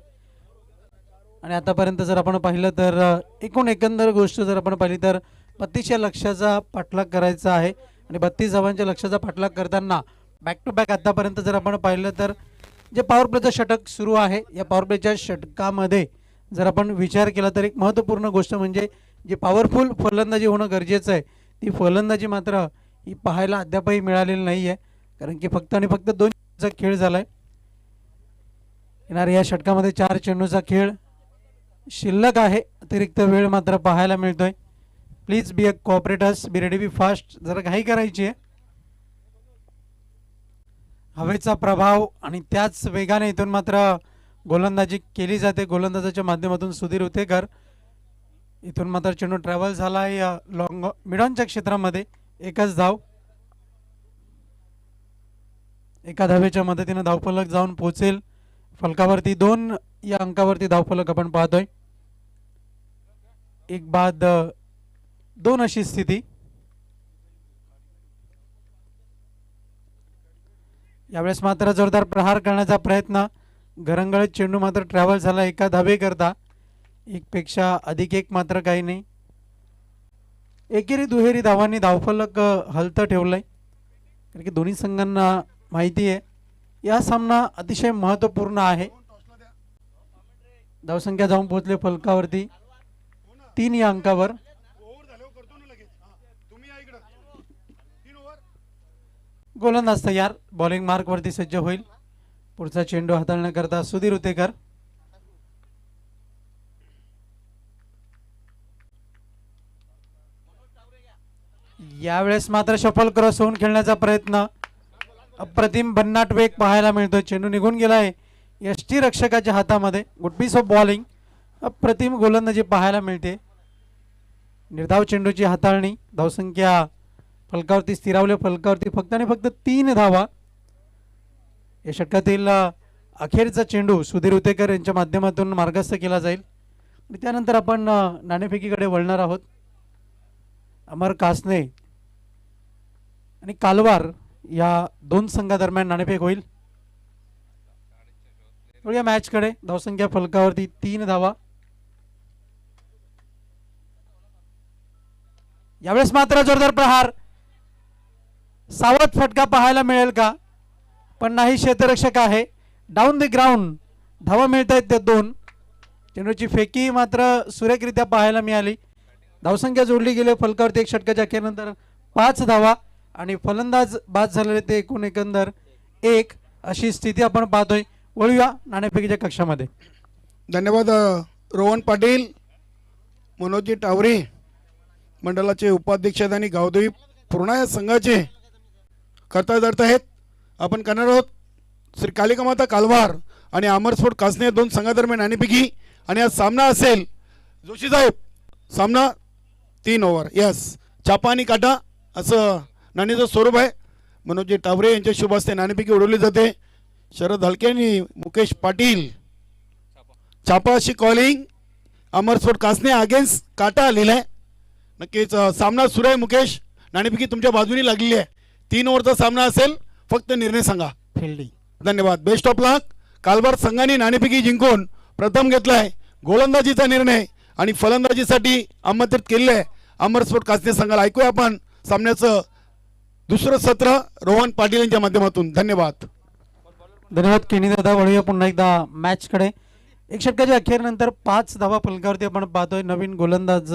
आणि आतापर्यंत जर आपण पाहिलं तर एकंदर गोष्ट जर आपण पाहिली तर 32 लक्ष्याचा पाठलाग करायचा आहे आणि 32 धावांच्या लक्ष्याचा पाठलाग करताना बॅक टू बॅक आतापर्यंत जर आपण पाहिलं तर जे पॉवर प्लेचं षटक सुरू आहे, या पॉवर प्लेच्या षटकामध्ये जर आपण विचार केला तर एक महत्त्वपूर्ण गोष्ट म्हणजे जे पॉवरफुल फलंदाजी होणं गरजेचं आहे, ती फलंदाजी मात्र ही पाहायला अद्यापही मिळालेली नाही आहे. कारण की फक्त आणि फक्त 2 चेंडूचा खेळ झाला आहे. येणाऱ्या या षटकामध्ये 4 चेंडूचा खेळ शिल्लक आहे. अतिरिक्त वेळ मात्र पाहायला मिळतोय. Please be a cooperators, be ready, be fast. जरा घाई करायची आहे. हवेचा प्रभाव आणि त्याच वेगाने इथून मात्र गोलंदाजी केली जाते. गोलंदाजाच्या माध्यमातून सुधीर उतेकर. इथून मात्र चेंडू ट्रॅव्हल झाला आहे लॉंग मिडॉनच्या क्षेत्रामध्ये. एकच धाव, एका धावेच्या मदतीने धावफलक जाऊन पोहोचेल फलकावरती. 2 या अंकावरती धावफलक आपण पाहतोय. 1 बाद 2 अशी स्थिती. यावेळेस मात्र जोरदार प्रहार करण्याचा प्रयत्न. घरंगळीत चेंडू मात्र ट्रॅव्हल झाला एका धावेकरता. 1 पेक्षा अधिक 1 मात्र काही नाही. एकेरी दुहेरी धावांनी धावफलक हलतं ठेवलंय. कारण की दोन्ही संघांना माहिती आहे या सामना अतिशय महत्त्वपूर्ण आहे. धावसंख्या जाऊन पोहोचले फलकावरती 3 या अंकावर. गोलंदाज तयार, बॉलिंग मार्कवरती सज्ज होईल. पुढचा चेंडू हाताळण्याकरता सुधीर उतेकर. यावेळेस मात्र शफल क्रॉस होऊन खेळण्याचा प्रयत्न. अप्रतिम भन्नाट वेग पाहायला मिळतो. चेंडू निघून गेलाय यष्टी रक्षकाच्या हातामध्ये. Good piece of bowling. अप्रतिम गोलंदाजी पाहायला मिळते. निर्धाव चेंडूची हाताळणी. धावसंख्या फलकावरती स्थिरावले. फलकावरती फक्त आणि फक्त 3 धावा. या षटकातील अखेरचा चेंडू सुधीर उतेकर यांच्या माध्यमातून मार्गस्थ केला जाईल आणि त्यानंतर आपण नाणेफेकीकडे वळणार आहोत. अमर कासने आणि कालवार या 2 संघादरम्यान नाणेफेक होईल. या मॅचकडे. धावसंख्या फलकावरती 3 धावा. यावेळेस मात्र जोरदार प्रहार. सावध फटका पाहायला मिळेल का? पण नाही. क्षेत्ररक्षक आहे. डाऊन द ग्राउंड धावा मिळत आहेत त्या 2. चेंडूची फेकी मात्र सुरेखरित्या पाहायला मिळाली. धावसंख्या जोडली गेली फलकावरती 1 षटकाच्या अखेरनंतर 5 धावा आणि फलंदाज बाद झालेले ते एकंदर 1 अशी स्थिती आपण पाहतोय. वळूया नाणेफेकीच्या कक्षामध्ये. धन्यवाद रोहन पाटील, मनोजी टावरे मंडळाचे उपाध्यक्ष आणि गावदेवी पूर्णा या संघाचे कर्ताधर्ता आहेत. आपण करणार आहोत श्री कालिकामाता कालवार आणि अमरस्फोट कासने 2 संघादरम्यान नाणेफेकी. आणि आज सामना असेल जोशी साहेब, सामना 3 ओव्हर. यस, चापा आणि काटा असं नाणेचं स्वरूप आहे. मनोजी टावरे यांच्या शुभ हस्ते नाणेफेकी उडवली जाते. शरद हलके आणि मुकेश पाटील चापा अशी कॉलिंग. अमरस्फोट कासने अगेन्स्ट काटा लिहिलं आहे. नक्कीच सामना सुरू आहे. मुकेश, नाणेफेकी तुमच्या बाजूनी लागलेली आहे. 3 ओव्हरचा सामना असेल, फक्त निर्णय सांगा. फिल्डिंग. धन्यवाद. बेस्ट ऑफ लक. कालवार संघाने नाणेफेकी जिंकून प्रथम घेतलाय. गोलंदाजीचा निर्णय आणि फलंदाजीसाठी आमंत्रित केलेलं आहे अमरस्फोट कासने संघाला. ऐकूया आपण सामन्याचं दुसरं सत्र रोहन पाटील यांच्या माध्यमातून. धन्यवाद. धन्यवाद केनी दादा. वळूया पुन्हा एकदा मॅचकडे. एक षटकाच्या अखेरनंतर 5 धावा फलकावरती आपण पाहतोय. नवीन गोलंदाज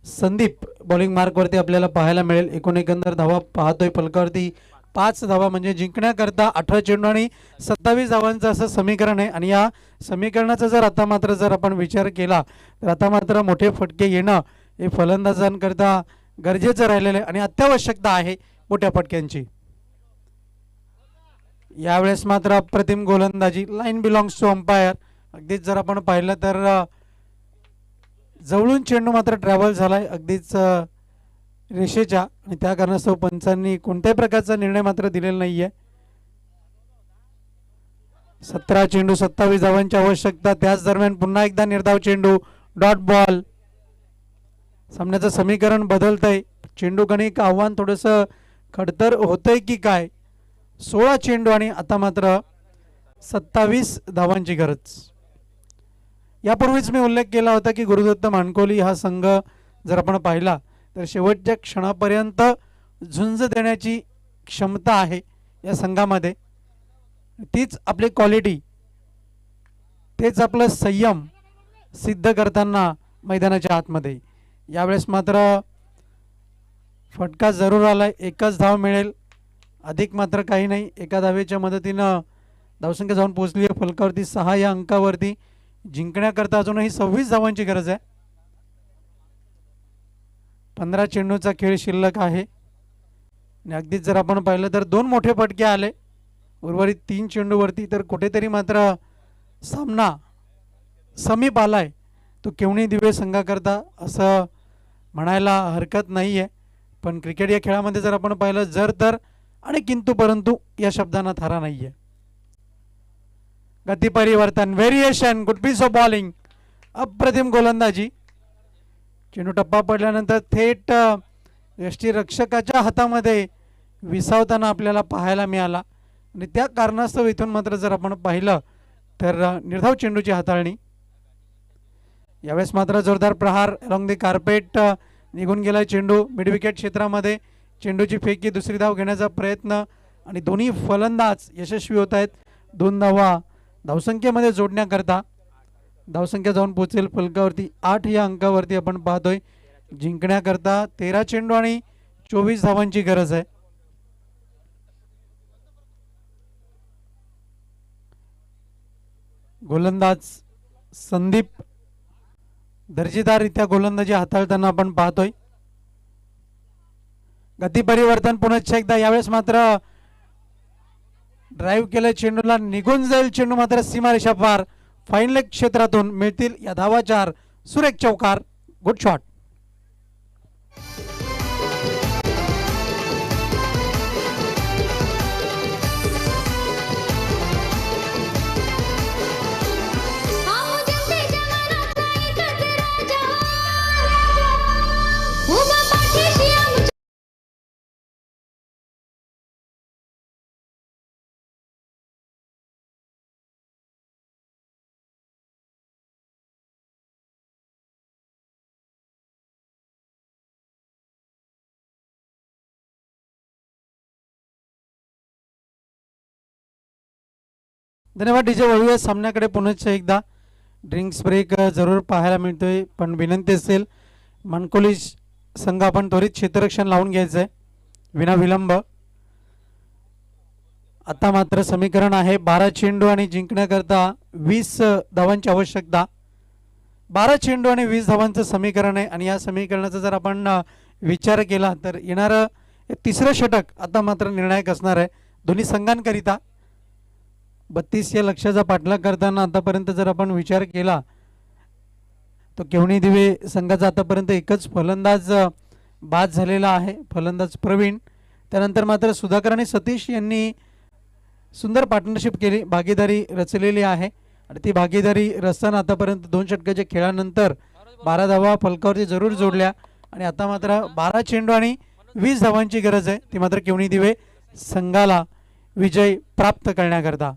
संदीप बॉलिंग मार्कवरती आपल्याला पाहायला मिळेल. एकंदर धावा पाहतोय फलकावरती 5 धावा म्हणजे जिंकण्याकरता 18 चेंडू आणि 27 धावांचं असं समीकरण आहे. आणि या समीकरणाचा जर आता मात्र जर आपण विचार केला तर आता मात्र मोठे फटके येणं हे फलंदाजांकरता गरजेचं राहिलेलं आहे आणि अत्यावश्यकता आहे मोठ्या फटक्यांची. यावेळेस मात्र अप्रतिम गोलंदाजी. Line belongs to umpire. अगदीच जर आपण पाहिलं तर जवळून चेंडू मात्र ट्रॅव्हल झालाय अगदीच रेषेच्या आणि त्या कारणास्तव पंचांनी कोणत्याही प्रकारचा निर्णय मात्र दिलेला नाहीये. 17 चेंडू 27 धावांची आवश्यकता. त्याच दरम्यान पुन्हा एकदा निर्धाव चेंडू, डॉट बॉल. सामन्याचं समीकरण बदलतंय. चेंडू गणिक आव्हान थोडंसं खडतर होतंय की काय. 16 चेंडू आणि आता मात्र 27 धावांची गरज. यापूर्वीच मी उल्लेख केला होता की गुरुदत्त मानकोली हा संघ जर आपण पाहिला तर शेवटच्या क्षणापर्यंत झुंज देण्याची क्षमता आहे या संघामध्ये. तीच आपली क्वालिटी, तेच आपलं संयम सिद्ध करताना मैदानाच्या आतमध्ये. यावेळेस मात्र फटका जरूर आलाय. 1च धाव मिळेल, अधिक मात्र काही नाही. एका धावेच्या मदतीनं धावसंख्या जाऊन पोहोचली आहे फलकावरती 6 या अंकावरती. जिंकण्याकरता अजूनही 26 धावांची गरज आहे. 15 चेंडूचा खेळ शिल्लक आहे आणि अगदीच जर आपण पाहिलं तर 2 मोठे फटके आले उर्वरित 3 चेंडूवरती. तर कुठेतरी मात्र सामना समीप आलाय तो केवणी दिवे संघाकरता असं म्हणायला हरकत नाही आहे. पण क्रिकेट या खेळामध्ये जर आपण पाहिलं जर तर आणि किंतु परंतु या शब्दांना थारा नाही आहे. गती परिवर्तन, variation, good piece of bowling, अप्रतिम गोलंदाजी. चेंडू टप्पा पडल्यानंतर थेट यष्टीरक्षकाच्या हातामध्ये विसावताना आपल्याला पाहायला मिळाला आणि त्या कारणास्तव इथून मात्र जर आपण पाहिलं तर निर्धाव चेंडूची हाताळणी. यावेळेस मात्र जोरदार प्रहार अलॉंग द कार्पेट निघून गेला चेंडू मिड विकेट क्षेत्रामध्ये. चेंडूची फेकी, दुसरी धाव घेण्याचा प्रयत्न आणि दोन्ही फलंदाज यशस्वी होत आहेत. 2 धावा धावसंख्येमध्ये जोडण्याकरता. धावसंख्या जाऊन पोहोचेल फलकावरती 8 या अंकावरती आपण पाहतोय. जिंकण्याकरता 13 चेंडू आणि 24 धावांची गरज आहे. गोलंदाज संदीप दर्जेदाररित्या गोलंदाजी हाताळताना आपण पाहतोय. गती परिवर्तन पुन्हा एकदा. यावेळेस मात्र ड्राईव्ह केलं चेंडूला, निघून जाईल चेंडू मात्र सीमारेषा पार. फाईन लेग क्षेत्रातून मिळतील या धावा 4. सुरेख चौकार, गुड शॉट. धन्यवाद डीजे. वळूया सामन्याकडे पुन्हा एकदा. ड्रिंक्स ब्रेक जरूर पाहायला मिळतोय पण विनंती असेल मानकोली संघ आपण त्वरित क्षेत्ररक्षण लावून घ्यायचं आहे विना विलंब. आता मात्र समीकरण आहे 12 चेंडू आणि जिंकण्याकरता 20 धावांची आवश्यकता. 12 चेंडू आणि 20 धावांचं समीकरण आहे आणि या समीकरणाचा जर आपण विचार केला तर येणारं 3रं षटक आता मात्र निर्णायक असणार आहे दोन्ही संघांकरिता. 32 या लक्ष्याचा पाठलाग करताना आतापर्यंत जर आपण विचार केला तो केवणी दिवे संघाचा आतापर्यंत एकच फलंदाज बाद झालेला आहे फलंदाज प्रवीण. त्यानंतर मात्र सुधाकर आणि सतीश यांनी सुंदर पार्टनरशिप केली, भागीदारी रचलेली आहे आणि ती भागीदारी रचताना आतापर्यंत 2 षटकाच्या खेळानंतर 12 धावा फलकावरती जरूर जोडल्या आणि आता मात्र 12 चेंडू आणि 20 धावांची गरज आहे, ती मात्र केवणी दिवे संघाला विजय प्राप्त करण्याकरता.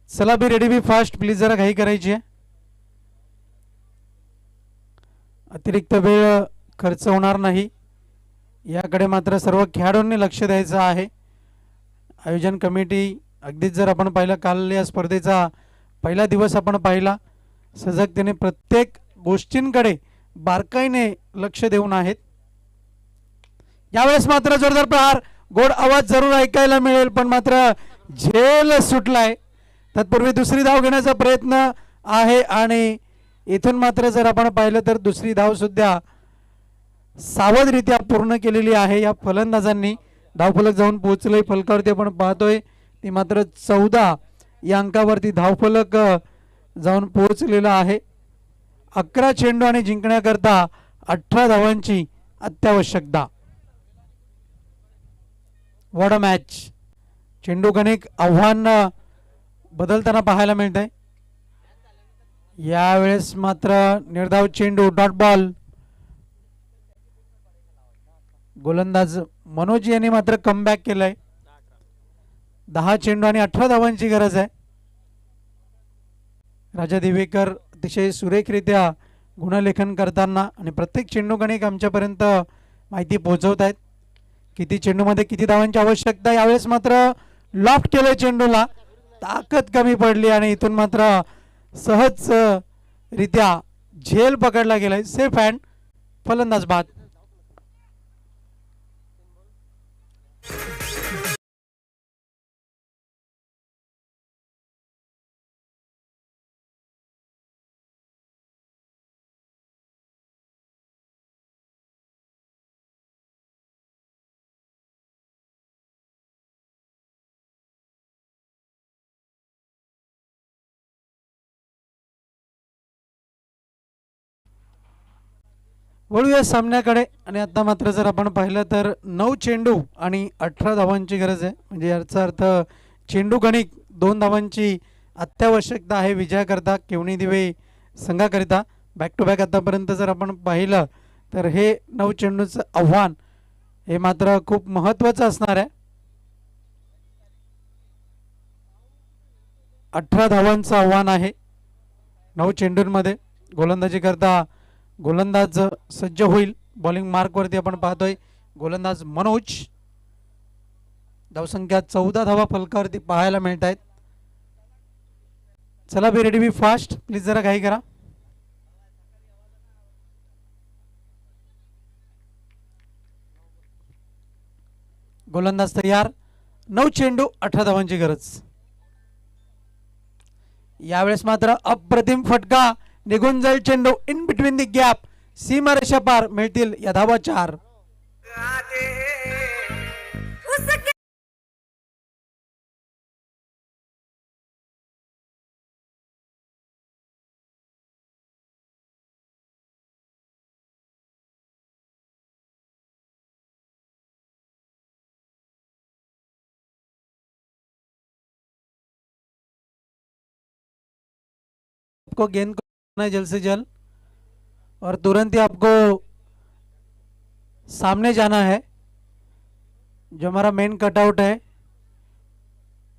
चला be ready be fast, please जरा घाई करायची आहे. अतिरिक्त वेळ खर्च होणार नाही याकडे मात्र सर्व खेळाडूंनी लक्ष द्यायचं आहे. आयोजन कमिटी अगदीच जर आपण पाहिलं, काल या स्पर्धेचा पहिला दिवस आपण पाहिला, सजगतेने प्रत्येक गोष्टींकडे बारकाईने लक्ष देऊन आहेत. यावेळेस मात्र जोरदार प्रहार, गोड आवाज जरूर ऐकायला मिळेल, पण मात्र झेल सुटलाय. तत्पूर्वी दुसरी धाव घेण्याचा प्रयत्न आहे आणि इथून मात्र जर आपण पाहिलं तर दुसरी धाव सुद्धा सावधरित्या पूर्ण केलेली आहे या फलंदाजांनी. धावफलक जाऊन पोहोचलंय फलकावरती आपण पाहतोय, ती मात्र 14 या अंकावरती धावफलक जाऊन पोहोचलेला आहे. 11 चेंडू आणि जिंकण्याकरता 18 धावांची अत्यावश्यकता. What a match. चेंडू गणिक आव्हान बदलताना पाहायला मिळत आहे. यावेळेस मात्र निर्धाव चेंडू, डॉट बॉल. गोलंदाज मनोज यांनी मात्र कमबॅक केलाय. 10 चेंडू आणि 18 धावांची गरज आहे. राजा दिवेकर अतिशय सुरेखरित्या गुणलेखन करताना आणि प्रत्येक चेंडू गणिक आमच्यापर्यंत माहिती पोहोचवत आहेत. किती चेंडूमध्ये किती धावांची आवश्यकता. यावेळेस मात्र लॉफ्ट केलंय चेंडूला, ताकद कमी पडली आणि इथून मात्र सहज रित्या झेल पकडला गेलाय. सेफ हँड, फलंदाज बाद. वळूया सामन्याकडे आणि आता मात्र जर आपण पाहिलं तर 9 चेंडू आणि 18 धावांची गरज आहे. म्हणजे याचा अर्थ चेंडू गणिक 2 धावांची अत्यावश्यकता आहे विजयाकरता केवणी दिवे संघाकरिता. बॅक टू बॅक आतापर्यंत जर आपण पाहिलं तर हे 9 चेंडूचं आव्हान हे मात्र खूप महत्त्वाचं असणार आहे. 18 धावांचं आव्हान आहे 9 चेंडूंमध्ये. गोलंदाजी करता गोलंदाज सज्ज होईल. बॉलिंग मार्कवरती आपण पाहतोय गोलंदाज मनोज. धावसंख्या 14 धावा फलकावरती पाहायला मिळत आहेत. चला be ready be fast, please जरा घाई करा. गोलंदाज तयार. 9 चेंडू 18 धावांची गरज. यावेळेस मात्र अप्रतिम फटका, निघून जाईल चेंडू इन बिटवीन द गॅप. सीमारेषा पार, मिळतील या धावा 4. आपको गेंद को करना है जल्द से जल्द और तुरंत ही आपको सामने जाना है. जो हमारा मेन कटआउट है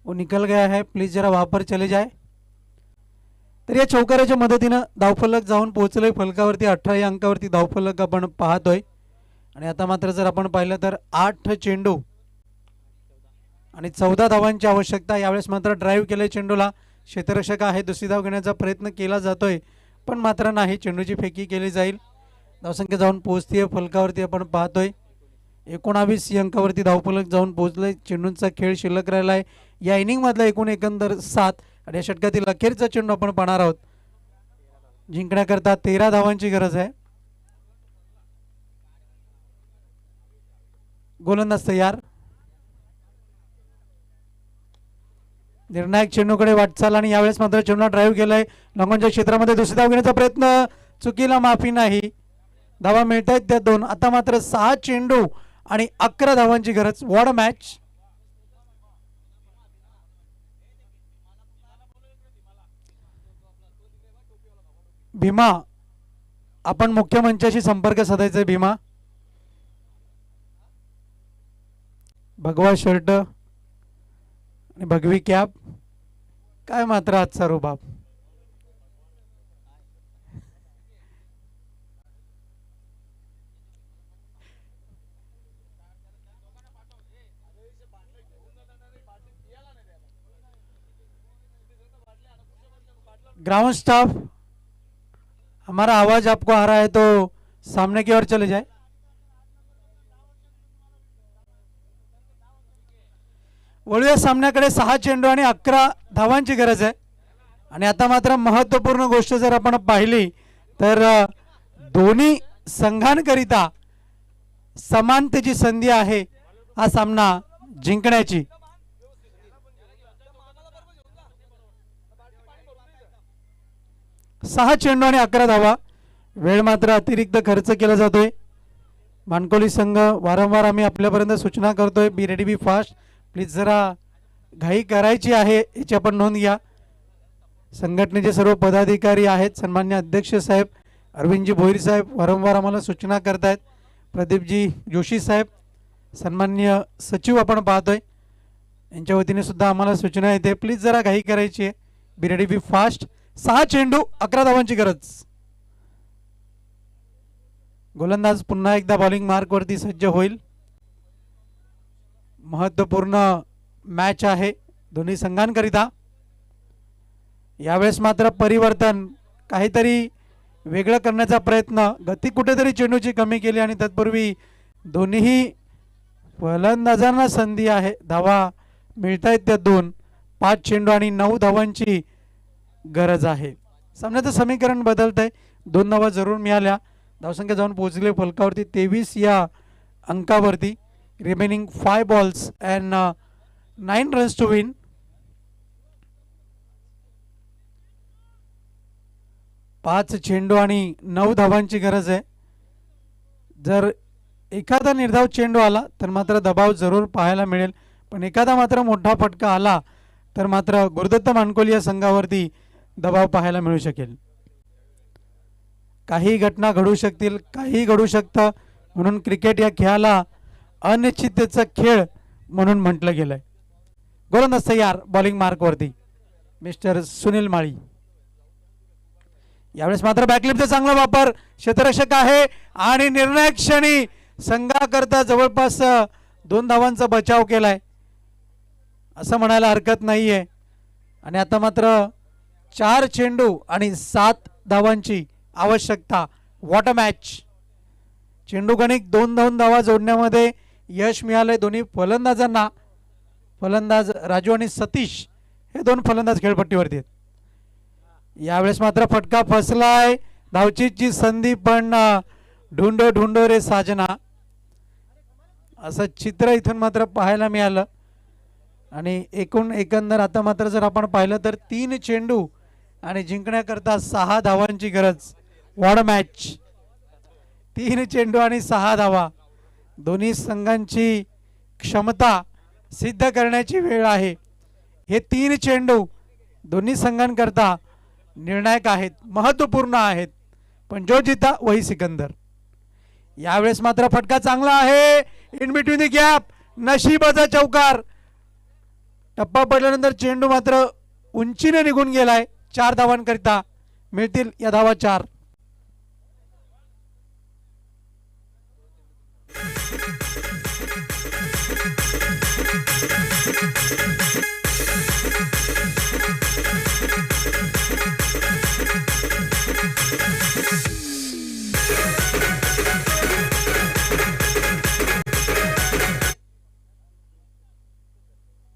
वो निकल गया है, प्लीज जरा वहां पर चले जाए. तर या चौकाराच्या मदतीनं धावफलक जाऊन पोहोचलंय फलकावरती. 18 या अंकावरती धावफलक आपण पाहतोय आणि आता मात्र जर आपण पाहिलं तर 8 चेंडू आणि 14 धावांची आवश्यकता. यावेळेस मात्र ड्राईव्ह केलंय चेंडूला. क्षेत्ररक्षक आहे, दुसरी धाव घेण्याचा प्रयत्न केला जातोय पण मात्र नाही. चेंडूची फेकी केली जाईल. धावसंख्या जाऊन पोहोचतीये फलकावरती आपण पाहतोय 19 या अंकावरती धावफलक जाऊन पोहोचलंय. चेंडूंचा खेळ शिल्लक राहिला आहे. या इनिंग मधला एकंदर 7 आणि या षटकातील अखेरचा चेंडू आपण पाहणार आहोत. जिंकण्याकरता 13 धावांची गरज आहे. गोलंदाज तयार. निर्णायक चेंडूकडे वाटचाल आणि यावेळेस मात्र चेंडूला ड्राईव्ह केलाय लॉंगॉनच्या क्षेत्रामध्ये. दुसरी धाव घेण्याचा प्रयत्न, चुकीला माफी नाही. धावा मिळत आहेत त्या 2. आता मात्र 6 चेंडू आणि 11 धावांची गरज. What a match. भीमा, आपण मुख्य मंचाशी संपर्क साधायचा आहे. भीमा, भगवा शर्ट आणि भगवी कॅप, काय मात्र आजचा रुबाब. ग्राउंड स्टाफ, हमारा आवाज आपको आ रहा है तो सामने की ओर चले जाए. वळूया सामन्याकडे. 6 चेंडू आणि 11 धावांची गरज आहे. आणि आता मात्र महत्त्वपूर्ण गोष्ट जर आपण पाहिली तर दोन्ही संघांकरिता समानतेची संधी आहे हा सामना जिंकण्याची. सहा चेंडू आणि 11 धावा. वेळ मात्र अतिरिक्त खर्च केला जातोय. मानकोली संघ वारंवार आम्ही आपल्यापर्यंत सूचना करतोय, be ready be fast. Please जरा घाई करायची आहे याची आपण नोंद घ्या. संघटनेचे सर्व पदाधिकारी आहेत, सन्मान्य अध्यक्ष साहेब अरविंदजी भोईर साहेब वारंवार आम्हाला सूचना करतायत. प्रदीपजी जोशी साहेब, सन्मान्य सचिव आपण पाहतोय, यांच्या वतीने सुद्धा आम्हाला सूचना येते. प्लीज जरा घाई करायची आहे. बी रेडी बी फास्ट. 6 चेंडू 11 धावांची गरज. गोलंदाज पुन्हा एकदा बॉलिंग मार्क वरती सज्ज होईल. महत्त्वपूर्ण मॅच आहे दोन्ही संघांकरिता. यावेळेस मात्र परिवर्तन, काहीतरी वेगळं करण्याचा प्रयत्न. गती कुठेतरी चेंडूची कमी केली आणि तत्पूर्वी दोन्ही फलंदाजांना संधी आहे. धावा मिळतायत त्या 2. 5 चेंडू आणि 9 धावांची गरज आहे. सामन्याचं समीकरण बदलतंय. 2 धावा जरूर मिळाल्या. धावसंख्या जाऊन पोहोचले फलकावरती 23 या अंकावरती. Remaining 5 balls and 9 runs to win. पाच चेंडू आणि 9 धावांची गरज आहे. जर एखादा निर्धाव चेंडू आला तर मात्र दबाव जरूर पाहायला मिळेल, पण एखादा मात्र मोठा फटका आला तर मात्र गुरुदत्त मानकोली या संघावरती दबाव पाहायला मिळू शकेल. काही घटना घडू शकतील, काही घडू शकतं, म्हणून क्रिकेट या खेळाला अनिश्चिततेचा खेळ म्हणून म्हटलं गेलंय. गोलंदाज तयार बॉलिंग मार्कवरती मिस्टर सुनील माळी. यावेळेस मात्र बॅकलिपचा चांगला वापर. क्षेत्ररक्षक आहे आणि निर्णायक क्षणी संघाकरता जवळपास 2 धावांचा बचाव केलाय असं म्हणायला हरकत नाहीये. आणि आता मात्र 4 चेंडू आणि 7 धावांची आवश्यकता. What a match. चेंडू गणिक 2 धावा जोडण्यामध्ये यश मिळालंय दोन्ही फलंदाजांना. फलंदाज राजू आणि सतीश हे 2 फलंदाज खेळपट्टीवरती आहेत. यावेळेस मात्र फटका फसलाय. धावचीची संधी पण ढूंढो ढूंढो रे साजना असं चित्र इथून मात्र पाहायला मिळालं. आणि एकंदर आता मात्र जर आपण पाहिलं तर 3 चेंडू आणि जिंकण्याकरता 6 धावांची गरज. What a match. 3 चेंडू आणि 6 धावा. दोन्ही संघांची क्षमता सिद्ध करण्याची वेळ आहे. हे 3 चेंडू दोन्ही संघांकरता निर्णायक आहेत, महत्त्वपूर्ण आहेत, पण जो जीता वही सिकंदर. यावेळेस मात्र फटका चांगला आहे. इन बिटवीन द गॅप नशिबाचा चौकार. टप्पा पडल्यानंतर चेंडू मात्र उंचीने निघून गेलाय. 4 धावांकरिता मिळतील या धावा 4.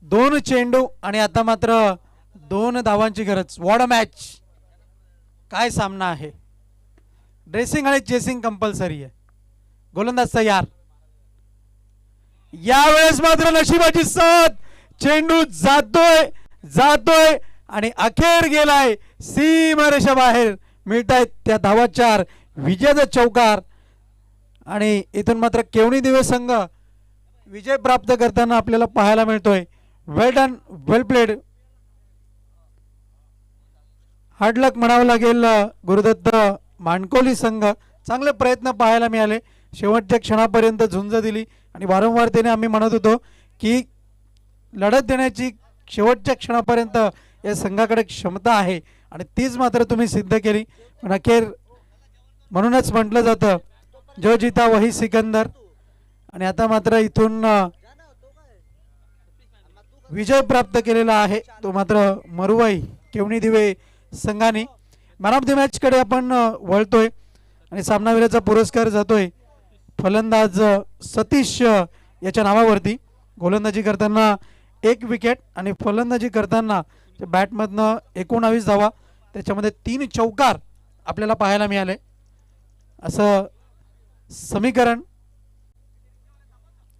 दोन चेंडू आणि आता मात्र 2 धावांची गरज. What a match. काय सामना आहे. ड्रेसिंग आणि चेसिंग कंपल्सरी आहे. गोलंदाज तयार. यावेळेस मात्र नशिबाची साथ. चेंडू जातोय जातोय आणि अखेर गेलाय सीमारेषा बाहेर. मिळत आहेत त्या धावा 4, विजयाचा चौकार. आणि इथून मात्र केवणी दिवे संघ विजय प्राप्त करताना आपल्याला पाहायला मिळतोय. वेल डन, वेल प्लेड. हार्ड लक म्हणावं लागेल गुरुदत्त मानकोली संघ. चांगले प्रयत्न पाहायला मिळाले, शेवटच्या क्षणापर्यंत झुंज दिली आणि वारंवार त्याने आम्ही म्हणत होतो की लढत देण्याची शेवटच्या क्षणापर्यंत या संघाकडे क्षमता आहे आणि तीच मात्र तुम्ही सिद्ध केली. पण अखेर म्हणूनच म्हटलं जातं जो जीता वही सिकंदर. आणि आता मात्र इथून विजय प्राप्त केलेला आहे तो मात्र मरुवाई केवणी दिवे संघाने. मॅन ऑफ द मॅच कडे आपण वळतोय आणि सामनावीराचा पुरस्कार जातोय फलंदाज सतीश याच्या नावावरती. गोलंदाजी करताना 1 विकेट आणि फलंदाजी करताना बॅटमधनं 19 धावा, त्याच्यामध्ये 3 चौकार आपल्याला पाहायला मिळाले. असं समीकरण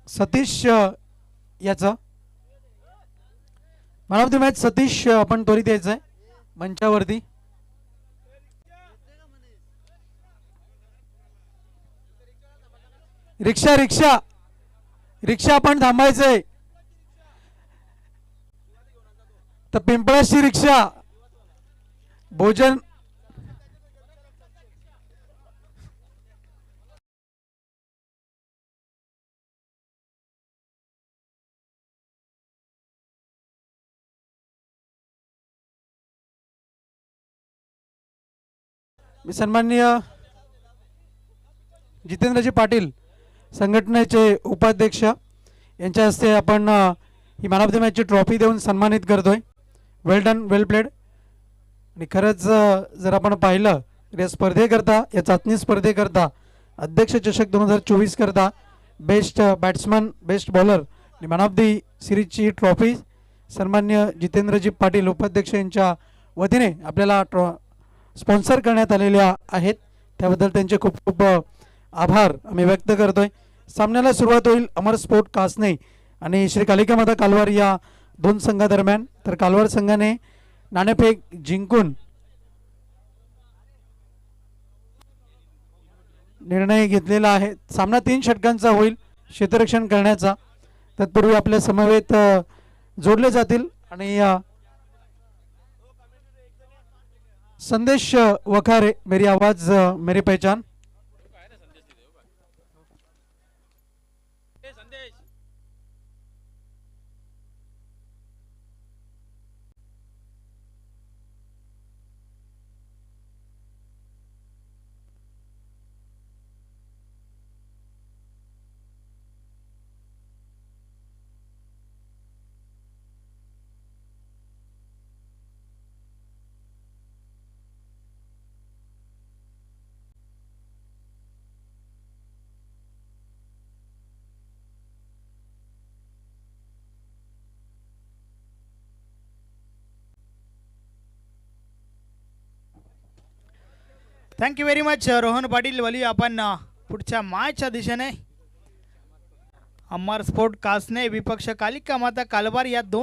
सतीश याचं. Man of the match Satish आपण त्वरित यायचं आहे मंचावरती. रिक्षा रिक्षा रिक्षा आपण थांबायचंय. तर पिंपळाची रिक्षा भोजन मी सन्माननीय जितेंद्रजी पाटील संघटनेचे उपाध्यक्ष यांच्या हस्ते आपण he man of the मॅचची trophy देऊन सन्मानित करतोय. वेल डन, वेल प्लेड. आणि खरंच जर आपण पाहिलं तर या स्पर्धेकरता, या चाचणी स्पर्धेकरता अध्यक्ष चषक 2024 करता बेस्ट बॅट्समन, बेस्ट बॉलर आणि मॅन ऑफ दी सिरीजची ट्रॉफी सन्मान्य जितेंद्रजी पाटील उपाध्यक्ष यांच्या वतीने आपल्याला स्पॉन्सर करण्यात आलेल्या आहेत. त्याबद्दल त्यांचे खूप खूप आभार आम्ही व्यक्त करतोय. सामन्याला सुरुवात होईल अमर स्पोर्ट कासने आणि श्री कालिका माता कालवार या 2 संघादरम्यान. तर कालवार संघाने नाणेफेक जिंकून निर्णय घेतलेला आहे. सामना 3 षटकांचा होईल क्षेत्ररक्षण करण्याचा. तत्पूर्वी आपल्या समवेत जोडले जातील आणि संदेश वखारे, मेरी आवाज मेरी पहचान. Thank you very much Rohan Patil वली. आपण पुढच्या मॅचच्या दिशेने अमर स्पोर्ट कासने विपक्ष कालिका माता कालवार या 2